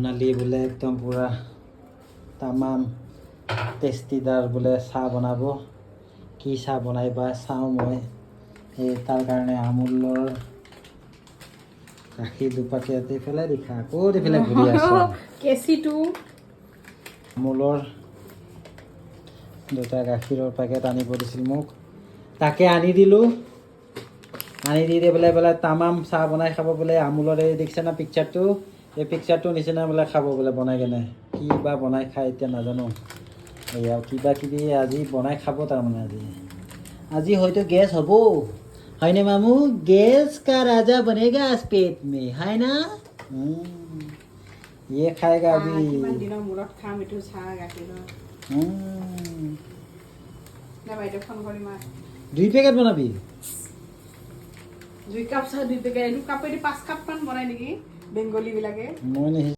সোণালী বোলে একদম পুৰা তামাম টেষ্টিদাৰ বোলে চাহ বনাব। কি চাহ বনাই বা চাওঁ মই। সেই তাৰ কাৰণে আমুলৰ গাখীৰ দুপাকে ইয়াতে পেলাই দেখা ক'ত এইফালে ঘূৰি আছ কেঁচিটো আমুলৰ দুটা গাখীৰৰ পেকেট আনিব দিছিল মোক, তাকে আনি দিলোঁ। আনি দি পেলাই তামাম চাহ বনাই খাব বোলে। আমুলৰ এই দেখিছে না পিকচাৰটো, এই পিকচাৰটোৰ নিচিনা বোলে খাব বোলে বনাই কেনে। কি বা বনাই খাই এতিয়া নাজানো। এয়া কিবা কিবি আজি বনাই খাব তাৰমানে আজি হয়তো গেছ হ'ব হয়নে মামু? গেছ কা ৰাজা বনেগা আজ পেট মে হয় না? ये खाएगा अभी। কিমান দিনৰ মূৰত খাম এইটো চাহ গাখীৰৰ। বাইদেউ ফোন কৰিম আৰু 2 পেকেট বনাবি? 2 কাপ চাহ 2 পেকেট, এইটো কাপেদি 5 কাপ মান বনাই নেকি বেংগলী বিলাকে। মই